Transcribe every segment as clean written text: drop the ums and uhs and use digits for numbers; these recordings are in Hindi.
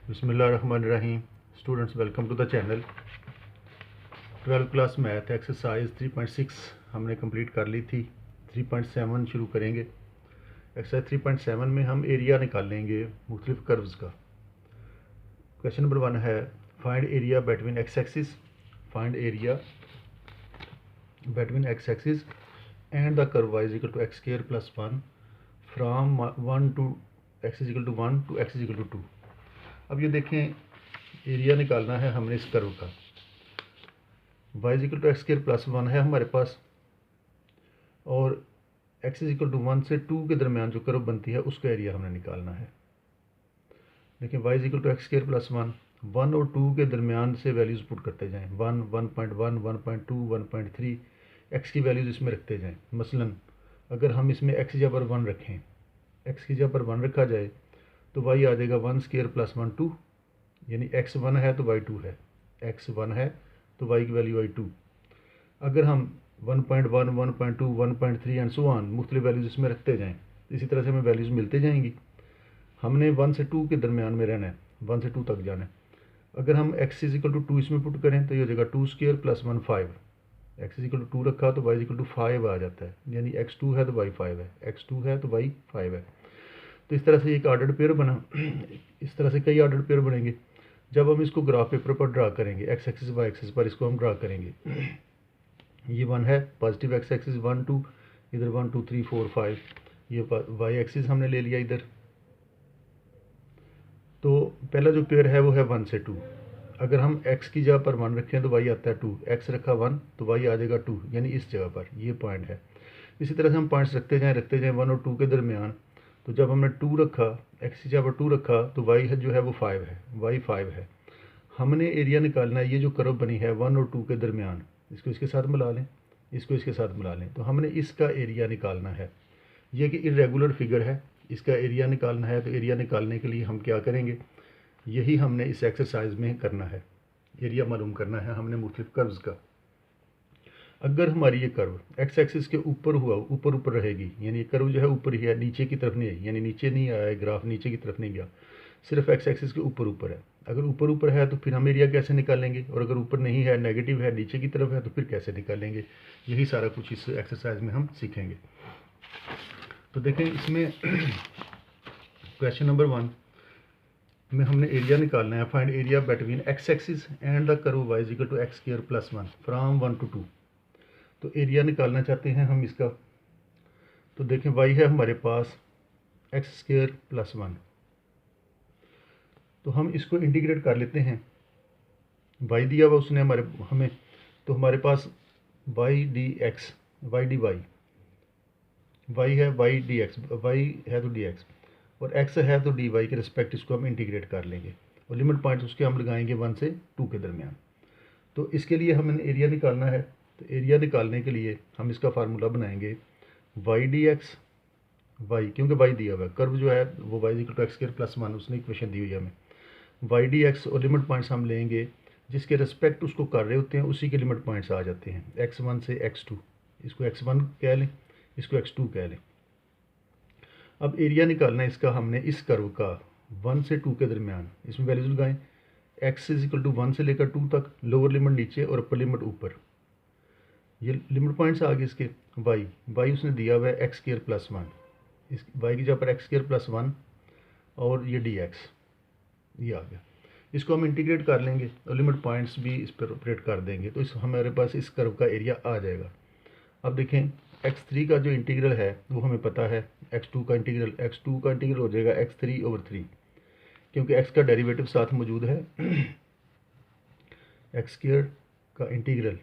बिस्मिल्लाहिर्रहमानिर्रहीम। Students, welcome to the channel. 12th class math exercise 3.6 हमने कंप्लीट कर ली थी। 3.7 शुरू करेंगे। एक्सरसाइज 3.7 में हम एरिया निकाल लेंगे मुख्तलिफ कर्व्स का। क्वेश्चन नंबर 1 है find area between X axis. Find area between X axis and the curve y is equal to X square plus 1 from 1 to X is equal to 1 to X is equal to 2। अब ये देखें, एरिया निकालना है हमने इस कर्व का। y is equal to X square plus 1 है हमारे पास, और x इज इक्वल टू 1 से 2 के दरमियान जो कर्व बनती है उसका एरिया हमने निकालना है। देखिए, y is equal to X square plus 1 और 2 के दरमियान से वैल्यूज़ पुट करते जाएं। 1, 1.1, 1.2, 1.3 x की वैल्यूज़ इसमें रखते जाएं। मसलन अगर हम इसमें x की जगह पर 1 रखें, x की जगह पर 1 रखा जाए तो y आ जाएगा 1 स्क्वायर प्लस 1 2, यानी x 1 है तो y 2 है, x 1 है तो y की वैल्यू आई 2। अगर हम 1.1, 1.2, 1.3 एंड सो ऑन मुख्तलिफ वैल्यूज़ इसमें रखते जाएं, इसी तरह से हमें वैल्यूज़ मिलते जाएंगी। हमने 1 से 2 के दरमियान में रहना है, 1 से 2 तक जाना है। अगर हम x इज इक्वल टू 2 इसमें पुट करें तो ये हो जाएगा 2 square plus 1 5। x is equal to 2 रखा तो y इज इक्वल टू 5 आ जाता है, यानी x 2 है तो y 5 है, x 2 है तो y 5 है। तो इस तरह से एक ऑर्डर्ड पेयर बना। इस तरह से कई ऑर्डर्ड पेयर बनेंगे। जब हम इसको ग्राफ पेपर पर ड्रा करेंगे, एक्स एक्सिस वाई एक्सिस पर इसको हम ड्रा करेंगे। ये 1 है, पॉजिटिव एक्स एक्सिस 1 2, इधर 1 2 3 4 5, ये वाई एक्सिस हमने ले लिया इधर। तो पहला जो पेयर है वो है 1 से 2। अगर हम x की जगह पर 1 रखें तो y आता है 2, x रखा 1 तो y आ जाएगा 2, यानी इस जगह पर ये पॉइंट है। इसी तरह से हम पॉइंट्स रखते जाएं 1 और 2 के दरमियान। तो जब हमने 2 रखा, x की जगह पर 2 रखा तो y है जो है वो 5 है, y 5 है। हमने एरिया निकालना है, ये जो कर्व बनी है 1 और 2 के दरमियान, इसको इसके साथ मिला लें, इसको इसके साथ मिला लें, तो हमने इसका एरिया निकालना है। ये कि इरेगुलर फिगर है, इसका एरिया निकालना है। तो एरिया निकालने के लिए हम क्या करेंगे, यही हमने इस एक्सरसाइज में करना है। एरिया मालूम करना है हमने मुख्तलिफ कर्व्स का। अगर हमारी ये कर्व एक्स एक्सिस के ऊपर हुआ, ऊपर रहेगी, यानी ये कर्व जो है ऊपर ही है, नीचे की तरफ नहीं है, यानी नीचे नहीं आया है ग्राफ, नीचे की तरफ नहीं गया, सिर्फ एक्स एक्सिस के ऊपर है। अगर ऊपर है तो फिर हम एरिया कैसे निकालेंगे, और अगर ऊपर नहीं है, नेगेटिव है, नीचे की तरफ है, तो फिर कैसे निकालेंगे। यही सारा कुछ इस एक्सरसाइज में हम सीखेंगे। तो देखें, इसमें क्वेश्चन नंबर 1 में हमने एरिया निकालना है। Find area between X axis and the curve Y is equal to X square plus 1 from 1 to 2। तो एरिया निकालना चाहते हैं हम इसका। तो देखें, y है हमारे पास एक्स स्क्वायर प्लस 1, तो हम इसको इंटीग्रेट कर लेते हैं। y दिया हुआ उसने हमें, तो हमारे पास y D X, Y D Y, y है y डी एक्स, y है तो डी एक्स, और x है तो डी वाई के रिस्पेक्ट इसको हम इंटीग्रेट कर लेंगे, और लिमिट पॉइंट्स उसके हम लगाएंगे 1 से 2 के दरमियान। तो इसके लिए हमें एरिया निकालना है। तो एरिया निकालने के लिए हम इसका फार्मूला बनाएंगे y डी एक्स वाई, क्योंकि y दिया हुआ है, कर्व जो है वो y equal to X square plus 1 उसने इक्वेशन दी हुई है हमें। y डी एक्स और लिमिट पॉइंट्स हम लेंगे जिसके रिस्पेक्ट उसको कर रहे होते हैं, उसी के लिमिट पॉइंट्स आ जाते हैं, x1 से x2। इसको x1 कह लें, इसको x2 कह लें। अब एरिया निकालना है इसका हमने, इस कर्व का 1 से 2 के दरमियान। इसमें वैल्यूज लगाएं, x इज इक्वल टू 1 से लेकर 2 तक, लोअर लिमिट नीचे और अपर लिमिट ऊपर। ये लिमिट पॉइंट्स आ गए इसके। y उसने दिया हुआ है एक्स स्क्वायर प्लस 1, इस y की जगह पर एक्स स्क्वायर प्लस 1, और ये डी एक्स ये आ गया। इसको हम इंटीग्रेट कर लेंगे और लिमिट पॉइंट्स भी इस पर ऑपरेट कर देंगे, तो इस हमारे पास इस कर्व का एरिया आ जाएगा। अब देखें, x3 का जो इंटीग्रल है वो हमें पता है, x2 का इंटीग्रल हो जाएगा x3/3, क्योंकि x का डेरिवेटिव साथ मौजूद है। एक्स स्क्वायर का इंटीग्रल,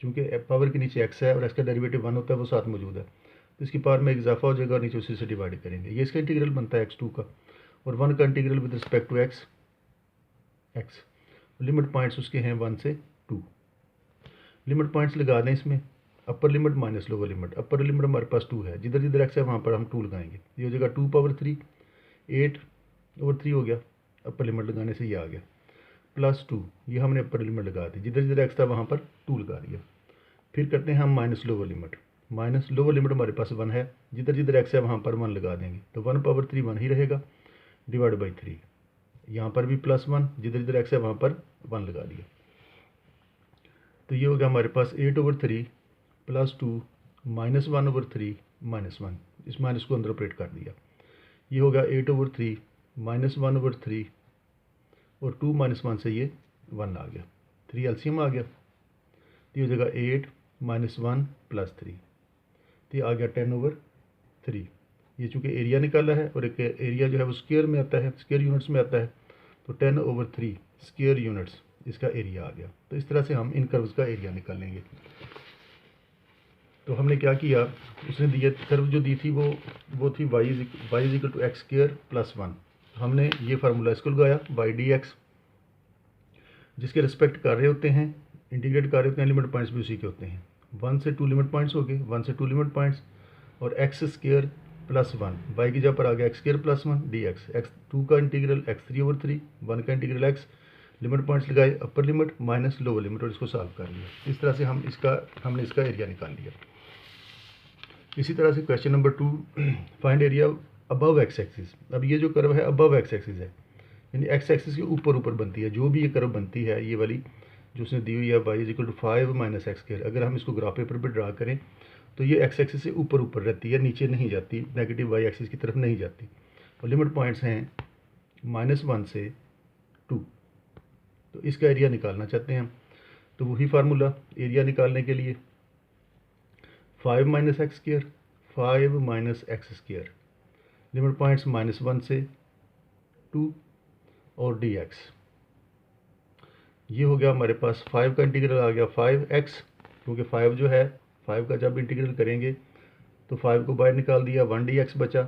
चूँकि पावर के नीचे x है और x का डेरिवेटिव 1 होता है, वो साथ मौजूद है, तो इसकी पावर में इजाफा हो जाएगा और नीचे उसी से डिवाइड करेंगे। ये इसका इंटीग्रल बनता है x2 का, और 1 का integral with respect to x। Limit points उसके हैं 1 से 2। लिमिट पॉइंट्स लगा दें इसमें, upper limit minus lower limit. Upper limit हमारे पास 2 है, जिधर जिधर x है वहाँ पर हम 2 लगाएंगे। ये हो जाएगा 2/3, 8/3 हो गया, अपर लिमिट लगाने से ये आ गया, प्लस 2, ये हमने अपर लिमिट लगा दी, जिधर जिधर x था वहाँ पर 2 लगा दिया। फिर करते हैं हम minus lower limit. Minus lower limit हमारे पास 1 है, जिधर जिधर x है वहाँ पर 1 लगा देंगे, तो 1/3 1 ही रहेगा, डिवाइड बाई 3। यहाँ पर भी +1, जिधर जिधर x है वहाँ पर 1 लगा दिया। तो ये हो गया हमारे पास 8/3 + 2 -1/3 -1, इस माइनस को अंदर ऑपरेट कर दिया। ये होगा 8/3 -1/3 और 2 - 1 से ये 1 आ गया, 3 एलसीएम आ गया। तो ये हो जाएगा 8 - 1 + 3, तो ये आ गया 10/3। ये चूँकि एरिया निकाला है और एक एरिया जो है वो स्क्वायर में आता है, स्क्वायर यूनिट्स में आता है, तो 10/3 स्क्वायर यूनिट्स इसका एरिया आ गया। तो इस तरह से हम इन कर्व्स का एरिया निकालेंगे। तो हमने क्या किया, उसने दिया कर्व जो दी थी वो थी y = x² + 1। हमने ये फार्मूला इसको लगाया y/dx, जिसके रिस्पेक्ट कर रहे होते हैं, इंटीग्रेट कर रहे होते हैं, लिमिट पॉइंट्स भी उसी के होते हैं। 1 से 2 लिमिट पॉइंट्स हो गए, 1 से 2 लिमिट पॉइंट्स, और x² + 1 y की जगह पर आ गया x² + 1 dx, x2 का इंटीग्रल x3/3, 1 का इंटीग्रल x, लिमिट पॉइंट्स लगाए, upper limit minus lower limit, और इसको सॉल्व कर लिया। इस तरह से हमने इसका एरिया निकाल लिया। इसी तरह से question number 2, find area above x axis. अब ये जो कर्व है अबव x एक्सिस है, यानी x एक्सिस के ऊपर बनती है। जो भी ये कर्व बनती है, ये वाली जो उसने दी हुई है y = 5 - x², अगर हम इसको ग्राफ पेपर पर ड्रा करें तो ये x एक्सिस से ऊपर रहती है, नीचे नहीं जाती, नेगेटिव y एक्सिस की तरफ नहीं जाती। और लिमिट पॉइंट्स हैं -1 से 2। तो इसका एरिया निकालना चाहते हैं हम, तो वही फार्मूला एरिया निकालने के लिए 5 - x², 5 - x², लिमिट पॉइंट्स -1 से 2 और dx। ये हो गया हमारे पास 5 का इंटीग्रल आ गया 5x, क्योंकि 5 जो है 5 का जब इंटीग्रल करेंगे तो 5 को बाहर निकाल दिया, 1 dx बचा,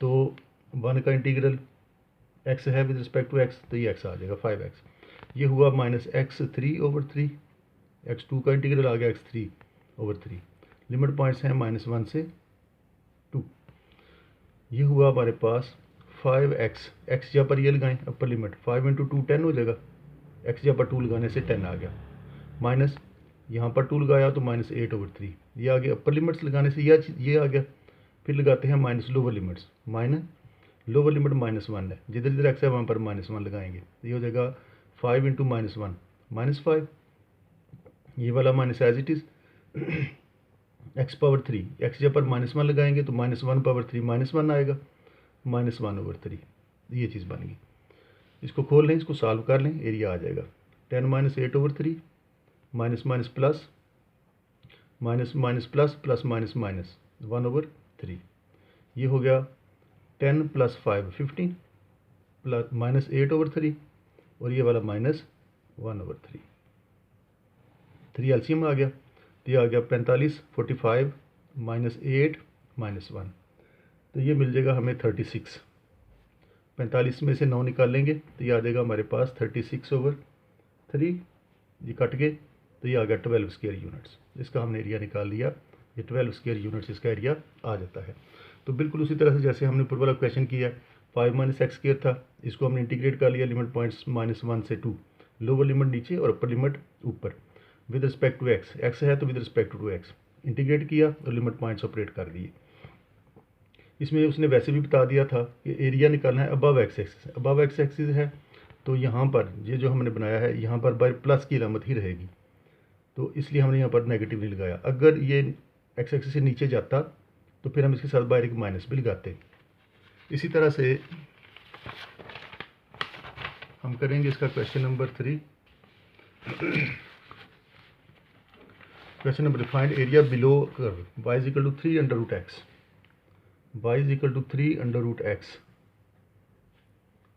तो 1 का इंटीग्रल x है विद रिस्पेक्ट टू x, तो ये x आ जाएगा 5x। ये हुआ -x3/3, x2 का इंटीग्रल आ गया x3/3, लिमिट पॉइंट्स हैं -1 से 2। ये हुआ हमारे पास 5x, x जहाँ पर ये लगाएं अपर लिमिट, 5 × 2 10 हो जाएगा, x जहाँ पर 2 लगाने से 10 आ गया, माइनस यहाँ पर 2 लगाया तो -8/3, ये आ गया अपर लिमिट्स लगाने से ये आ गया। फिर लगाते हैं minus lower limits, lower limit -1 है, जिधर जिधर x है वहाँ पर -1 लगाएंगे, ये हो जाएगा 5 × -1 -5, ये वाला minus as it is x⁻3, x जहाँ पर -1 लगाएंगे तो -1/3 -1 आएगा, -1/3, ये चीज़ बन गई। इसको खोल लें, इसको सॉल्व कर लें, एरिया आ जाएगा 10 - 8/3 माइनस प्लस प्लस माइनस 1/3। ये हो गया 10 + 5 15 प्लस -8/3, और ये वाला -1/3, 3 एलसीएम आ गया, तो ये आ गया 45, 45 -8 -1, तो ये मिल जाएगा हमें 36। 45 में से 9 निकालेंगे तो ये आ जाएगा हमारे पास 36/3, ये कट गए, तो ये आ गया 12 स्क्वायर यूनिट्स। इसका हमने एरिया निकाल लिया, ये 12 स्क्वायर यूनिट्स इसका एरिया आ जाता है। तो बिल्कुल उसी तरह से जैसे हमने ऊपर वाला क्वेश्चन किया, 5 - x² था, इसको हमने इंटीग्रेट कर लिया, लिमिट पॉइंट्स -1 से 2, लोअर लिमिट नीचे और अपर लिमिट ऊपर, विद रिस्पेक्ट टू x है तो with respect to x integrate किया और लिमिट पॉइंट्स ऑपरेट कर दिए। इसमें उसने वैसे भी बता दिया था कि एरिया निकालना है above x axis, above x axis है तो यहाँ पर ये जो हमने बनाया है यहाँ पर बाय प्लस की अलामत ही रहेगी, तो इसलिए हमने यहाँ पर नेगेटिव नहीं लगाया। अगर ये x एक्सिस से नीचे जाता तो फिर हम इसके साथ बाहर एक माइनस भी लगाते। इसी तरह से हम करेंगे इसका question number 3। Question number find area below curve y = 3√x, y = 3√x।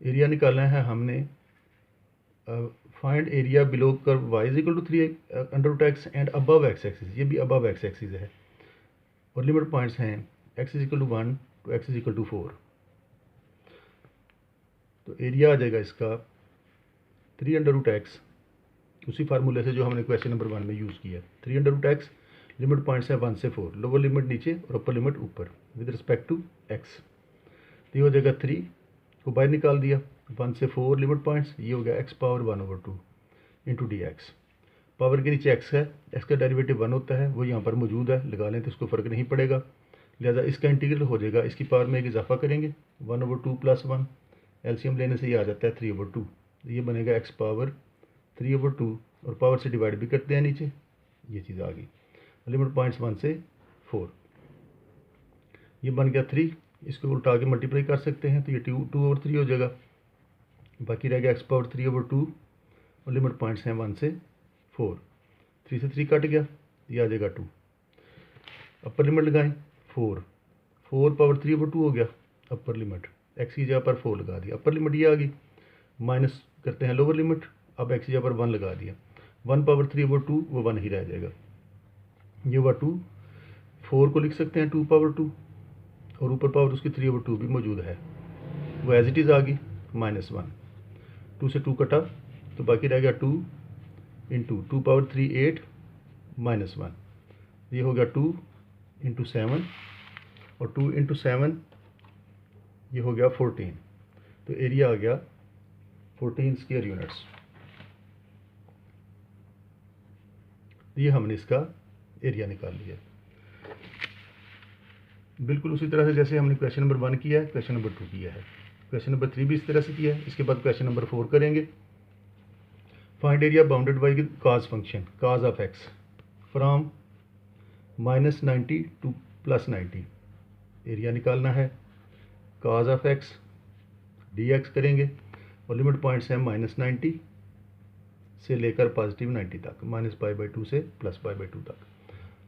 Area निकालना है हमने, find area below curve y = 3√x and above x axis, ये भी अबव x एक्सिस है, और लिमिट पॉइंट्स हैं x = 1 to x = 4। तो एरिया आ जाएगा इसका 3√x, उसी फार्मूले से जो हमने क्वेश्चन नंबर 1 में यूज़ किया, 3√x, लिमिट पॉइंट्स है 1 से 4, लोअर लिमिट नीचे और अपर लिमिट ऊपर विद रिस्पेक्ट टू x। तो ये हो जाएगा 3 को बाहर निकाल दिया, 1 से 4 लिमिट पॉइंट्स, ये हो गया x⁻1/2 इंटू dx। पावर के नीचे x है, x का डेरिवेटिव 1 होता है, वो यहाँ पर मौजूद है, लगा लें तो इसको फ़र्क नहीं पड़ेगा, लिहाजा इसका इंटीग्रल हो जाएगा, इसकी पावर में एक इजाफा करेंगे 1/2 + 1 एलसीएम लेने से ये आ जाता है 3/2। ये बनेगा x पावर 3/2 और पावर से डिवाइड भी करते हैं नीचे, ये चीज़ आ गई। लिमिट पॉइंट्स 1 से 4, ये बन गया 3। इसको उल्टा के मल्टीप्लाई कर सकते हैं तो ये 2/3 हो जाएगा। बाकी रह गया x पावर 3/2 और लिमिट पॉइंट्स हैं 1 से 4। 3 से 3 कट गया, ये आ जाएगा 2। अपर लिमिट लगाएं 4 पावर 3/2 हो गया अपर लिमिट, x की जगह पर 4 लगा दिया, अपर लिमिट ये आ गई। माइनस करते हैं लोअर लिमिट, अब x की जगह पर 1 लगा दिया, 1 पावर 3/2 वो 1 ही रह जाएगा, ये हुआ 2। 4 को लिख सकते हैं 2 पावर 2 और ऊपर पावर उसकी 3/2 भी मौजूद है, वो एज इट इज़ आ गई -1। 2 से 2 कटा तो बाकी रह गया 2 इंटू 2 पावर 3 8 -1, ये हो गया 2 इंटू 7 और 2 इंटू 7 ये हो गया 14। तो एरिया आ गया 14 स्क्वायर यूनिट्स। ये हमने इसका एरिया निकाल लिया। बिल्कुल उसी तरह से जैसे हमने क्वेश्चन नंबर 1 किया है, क्वेश्चन नंबर 2 किया है, क्वेश्चन नंबर 3 भी इस तरह से किया है। इसके बाद क्वेश्चन नंबर 4 करेंगे। Find area bounded by cos function cos of X from -90 to +90। Area निकालना है, कॉज ऑफ एक्स dx करेंगे और लिमिट पॉइंट्स हैं -90 से लेकर +90 तक, -π/2 से +π/2 तक।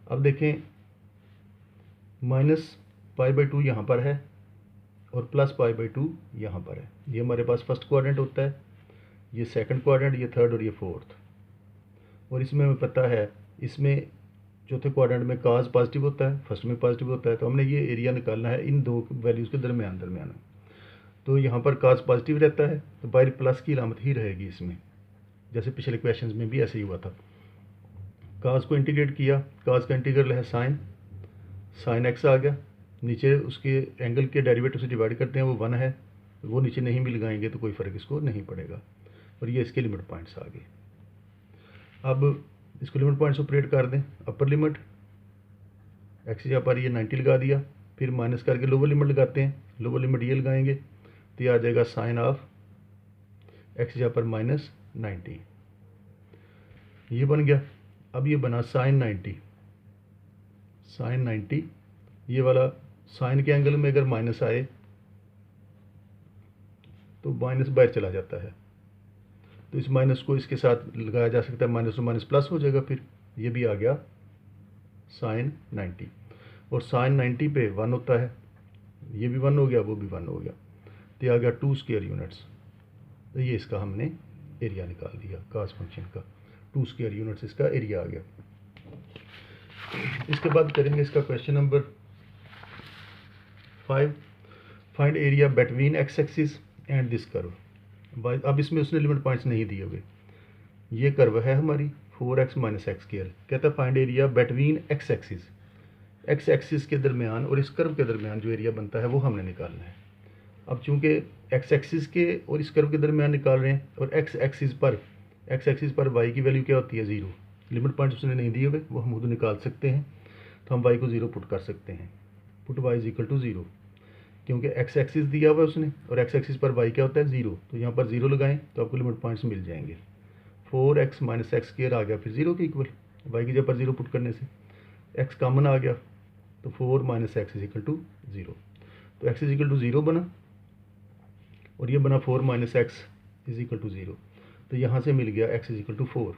अब देखें -π/2 यहाँ पर है और +π/2 यहाँ पर है। ये हमारे पास फर्स्ट क्वाड्रेंट होता है, ये सेकंड क्वाड्रेंट, ये थर्ड और ये फोर्थ। और इसमें हमें पता है, इसमें चौथे क्वाड्रेंट में काज पॉजिटिव होता है, फर्स्ट में पॉजिटिव होता है, तो हमने ये एरिया निकालना है इन दो वैल्यूज़ के दरमियान। तो यहाँ पर काज पॉजिटिव रहता है तो बाहर प्लस की अलामत ही रहेगी इसमें, जैसे पिछले क्वेश्चंस में भी ऐसे ही हुआ था। काज को इंटीग्रेट किया, काज का इंटीग्रल है साइन एक्स आ गया, नीचे उसके एंगल के डेरिवेटिव से डिवाइड करते हैं, वो 1 है, वो नीचे नहीं भी लगाएंगे तो कोई फ़र्क इसको नहीं पड़ेगा। और ये इसके लिमिट पॉइंट्स आ गए। अब इसको लिमिट पॉइंट्स ऑपरेट कर दें, अपर लिमिट एक्स यहाँ पर ये 90 लगा दिया, फिर माइनस करके लोअर लिमिट लगाते हैं, लोअर लिमिट ये लगाएंगे तो ये आ जाएगा साइन ऑफ एक्स यहाँ पर -90, ये बन गया। अब ये बना साइन 90, ये वाला साइन के एंगल में अगर माइनस आए तो माइनस बाहर चला जाता है, तो इस माइनस को इसके साथ लगाया जा सकता है, माइनस तो माइनस प्लस हो जाएगा, फिर ये भी आ गया साइन 90। और साइन 90 पे 1 होता है, ये भी 1 हो गया, वो भी 1 हो गया, तो ये आ गया 2 स्क्वायर यूनिट्स। तो ये इसका हमने एरिया निकाल दिया कॉस फंक्शन का, 2 स्क्वायर यूनिट्स इसका एरिया आ गया। इसके बाद करेंगे इसका question number 5, find area between X axis and this curve. अब इसमें उसने लिमिट पॉइंट्स नहीं दिए हुए, ये कर्व है हमारी 4x - x², कहता है find area between X axis के दरमियान और इस कर्व के दरमियान जो एरिया बनता है वो हमने निकालना है। अब चूंकि एक्स एक्सिस के और इस कर्व के दरमियान निकाल रहे हैं और एक्स एक्सिस पर y की वैल्यू क्या होती है 0, लिमिट पॉइंट्स उसने नहीं दिए हुए, वो हम खुद निकाल सकते हैं। तो हम y को 0 पुट कर सकते हैं, पुट y = 0, क्योंकि एक्स एक्सिस दिया हुआ है उसने और एक्स एक्सिस पर y क्या होता है 0, तो यहाँ पर 0 लगाएं तो आपको लिमिट पॉइंट्स मिल जाएंगे। 4x - x² आ गया फिर 0 के इक्वल, y की जगह पर 0 पुट करने से x कॉमन आ गया तो 4 - x = 0, तो x = 0 बना और ये बना 4 - x = 0, तो यहाँ से मिल गया x = 4,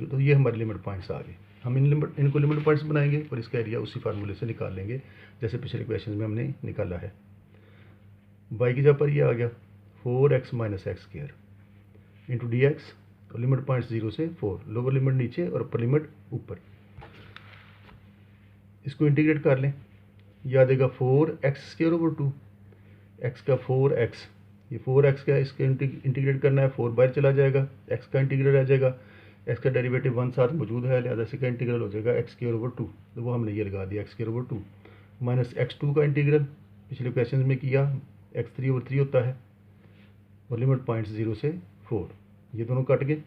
तो ये हमारे लिमिट पॉइंट्स आ गए। हम इनको लिमिट पॉइंट्स बनाएंगे और इसका एरिया उसी फार्मूले से निकाल लेंगे जैसे पिछले क्वेश्चन में हमने निकाला है। y की जगह पर ये आ गया 4x - x² इंटू dx, तो लिमिट पॉइंट्स 0 से 4, लोअर लिमिट नीचे और अपर लिमिट ऊपर। इसको इंटीग्रेट कर लें, ये आ जाएगा 4x² / 2, x का 4x, ये 4x का इसका इंटीग्रेट करना है, 4 बाहर चला जाएगा, x का इंटीग्रल आ जाएगा, x का डेरिवेटिव 1 साथ मौजूद है, लिहाजा इसका इंटीग्रल हो जाएगा x²/2, तो वो हमने ये लगा दिया x²/2 माइनस x2 का इंटीग्रल पिछले क्वेश्चन में किया, x3/3 होता है और लिमिट पॉइंट्स 0 से 4, ये दोनों कट गए,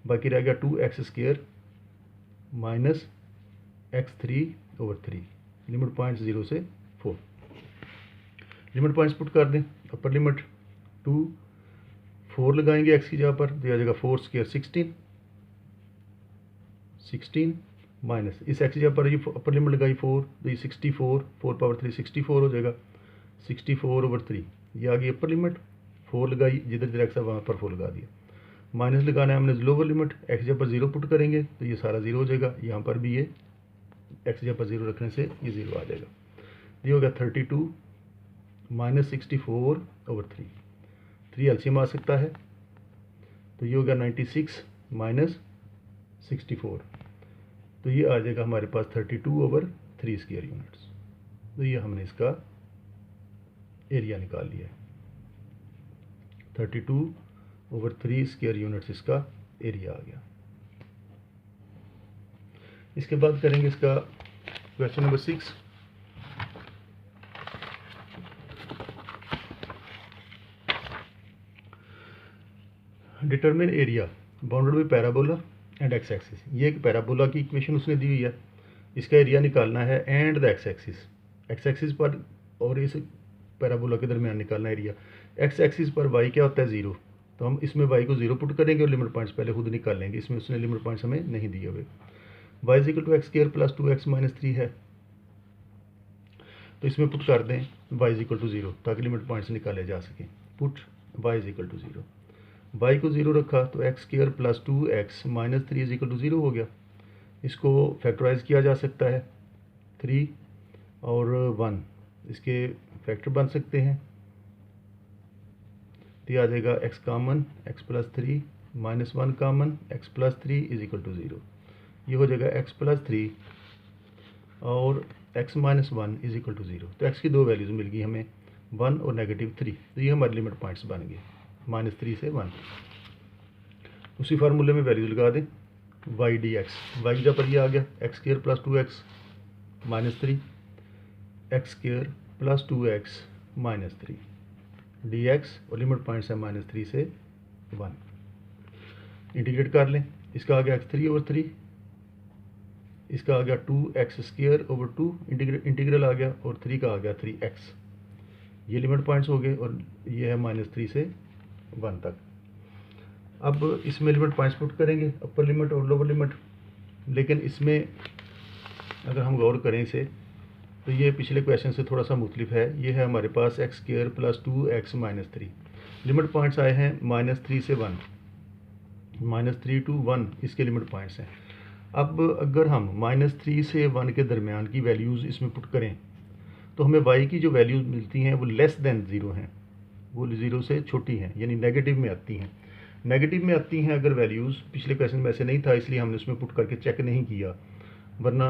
बाकी रह गया 2x² minus x3/3, limit points 0 से 4। लिमिट पॉइंट्स पुट कर दें, अपर लिमिट 2 4 लगाएंगे एक्स की जगह पर, तो आ जाएगा 4 स्क्वायर 16 माइनस इस एक्स की जगह पर ये अपर लिमिट लगाई 4, तो ये 64 4 पावर 3 64 हो जाएगा 64/3। ये आ गई अपर लिमिट, 4 लगाई, जिधर जिधर एक्स है वहाँ पर 4 लगा दिया। माइनस लगाना है हमने लोअर लिमिट, एक्स जगह पर 0 पुट करेंगे तो ये सारा 0 हो जाएगा। यहाँ पर भी ये एक्स जगह पर 0 रखने से ये 0 आ जाएगा। ये हो गया 32 माइनस 64/3। 3 एलसीएम आ सकता है, तो ये हो गया 96 माइनस 64, तो ये आ जाएगा हमारे पास 32/3 स्क्वायर यूनिट्स। तो ये हमने इसका एरिया निकाल लिया है, 32/3 स्क्वायर यूनिट्स इसका एरिया आ गया। इसके बाद करेंगे इसका question number 6। Determine area bounded by parabola and x axis. ये एक पैराबोला की इक्वेशन उसने दी हुई है, इसका एरिया निकालना है एंड द एक्स एक्सिस पर और इस पैराबोला के दरमियान निकालना है एरिया। एक्स एक्सिस पर वाई क्या होता है 0, तो हम इसमें वाई को 0 पुट करेंगे और लिमिट पॉइंट्स पहले खुद निकाल लेंगे। इसमें उसने लिमिट पॉइंट्स हमें नहीं दिए हुए। Y equal to X square plus 2x minus 3 है, तो इसमें पुट कर दें वाई इक्वल टू 0 ताकि लिमिट पॉइंट्स निकाले जा सकें। Put Y equal to 0, Y को 0 रखा तो X square plus 2x minus 3 is equal to 0 हो गया। इसको फैक्टराइज किया जा सकता है, 3 और 1 इसके फैक्टर बन सकते हैं, तो आ जाएगा x common x plus 3 minus 1 common x plus 3 is equal to 0। ये हो जाएगा x प्लस 3 और x minus 1 is equal to 0। तो x की दो वैल्यूज़ मिल गई हमें, 1 और -3। तो ये हमारे लिमिट पॉइंट्स बन गए, -3 से 1। उसी फार्मूले में वैल्यूज लगा दें, वाई डी एक्स, वाई जब पर ये आ गया x square plus 2x minus 3, x square plus 2x minus 3 D X, और लिमिट पॉइंट्स है -3 से 1। इंटीग्रेट कर लें, इसका आ गया x3/3, इसका आ गया 2x²/2, इंटीग्रल आ गया, और 3 का आ गया 3x। ये लिमिट पॉइंट्स हो गए, और ये है -3 से 1 तक। अब इसमें लिमिट पॉइंट्स पुट करेंगे, अपर लिमिट और लोअर लिमिट। लेकिन इसमें अगर हम गौर करें इसे, तो ये पिछले क्वेश्चन से थोड़ा सा मुख्तलिफ है। ये है हमारे पास x² plus 2x minus 3, limit points आए हैं -3 से 1, -3 to 1 इसके लिमिट पॉइंट्स हैं। अब अगर हम -3 से 1 के दरमियान की वैल्यूज़ इसमें पुट करें, तो हमें y की जो वैल्यूज़ मिलती हैं वो लेस देन 0 हैं, वो 0 से छोटी हैं, यानी नेगेटिव में आती हैं। नेगेटिव में आती हैं अगर वैल्यूज़, पिछले क्वेश्चन में ऐसे नहीं था इसलिए हमने उसमें पुट करके चेक नहीं किया, वरना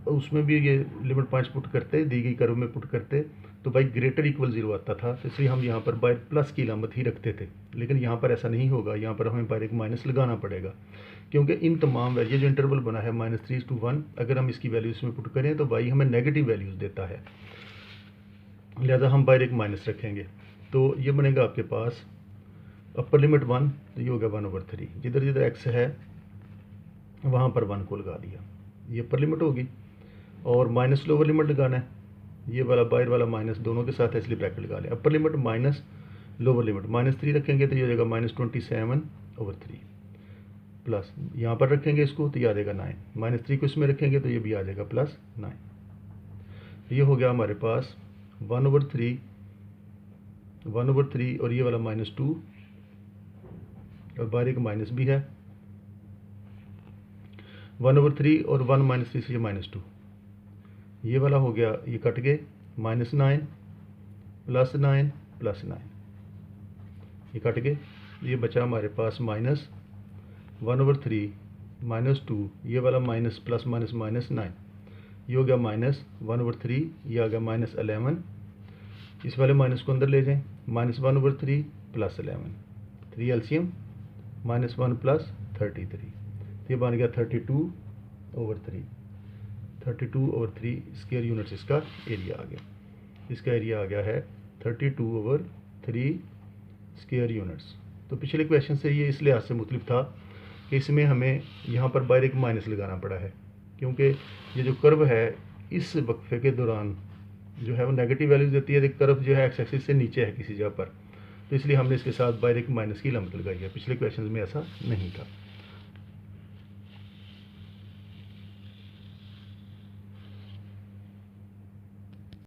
उसमें भी ये लिमिट पॉइंट्स पुट करते, दी गई कर्व में पुट करते, तो बाई ग्रेटर इक्वल 0 आता था, तो इसलिए हम यहाँ पर बाय प्लस की अलामत ही रखते थे। लेकिन यहाँ पर ऐसा नहीं होगा, यहाँ पर हमें बाय एक माइनस लगाना पड़ेगा, क्योंकि इन तमाम ये जो इंटरवल बना है -3 to 1, अगर हम इसकी वैल्यू इसमें पुट करें तो बाई हमें नेगेटिव वैल्यूज़ देता है, लिहाजा हम बाय एक माइनस रखेंगे। तो ये बनेगा आपके पास अपर लिमिट 1, तो ये हो गया 1/3, जिधर जिधर x है वहाँ पर 1 को लगा दिया, ये अपर लिमिट होगी। और माइनस लोअर लिमिट लगाना है, ये वाला बाहर वाला माइनस दोनों के साथ है, इसलिए ब्रैकेट लगा लें। Upper limit minus lower limit -3 रखेंगे तो ये हो जाएगा -27/3, प्लस यहाँ पर रखेंगे इसको तो ये आ जाएगा 9, -3 को इसमें रखेंगे तो ये भी आ जाएगा +9। ये हो गया हमारे पास 1/3 और ये वाला -2, और बाहर एक माइनस भी है, 1/3 और 1 -3 से ये -2, ये वाला हो गया, ये कट गए, -9 +9 +9, ये कट गए, ये बचा हमारे पास -1/3 -2, ये वाला माइनस प्लस माइनस -9, ये हो गया -1/3, ये आ गया -11, इस वाले माइनस को अंदर ले जाएं, -1/3 + 11, 3 एलसीएम, -1 + 33, ये बन गया 32/3, 32/3 स्क्वायर यूनिट्स इसका एरिया आ गया। इसका एरिया आ गया है 32/3 स्क्वायर यूनिट्स। तो पिछले क्वेश्चन से ये इस लिहाज से मुख्तलिफ था कि इसमें हमें यहाँ पर बाहर एक माइनस लगाना पड़ा है, क्योंकि ये जो कर्व है इस वक्फे के दौरान जो है वो नेगेटिव वैल्यूज देती है, कर्व जो है एक्स एक्सिस से नीचे है किसी जगह पर, तो इसलिए हमने इसके साथ बाहर एक माइनस की अलामत लगाई है। पिछले क्वेश्चन में ऐसा नहीं था।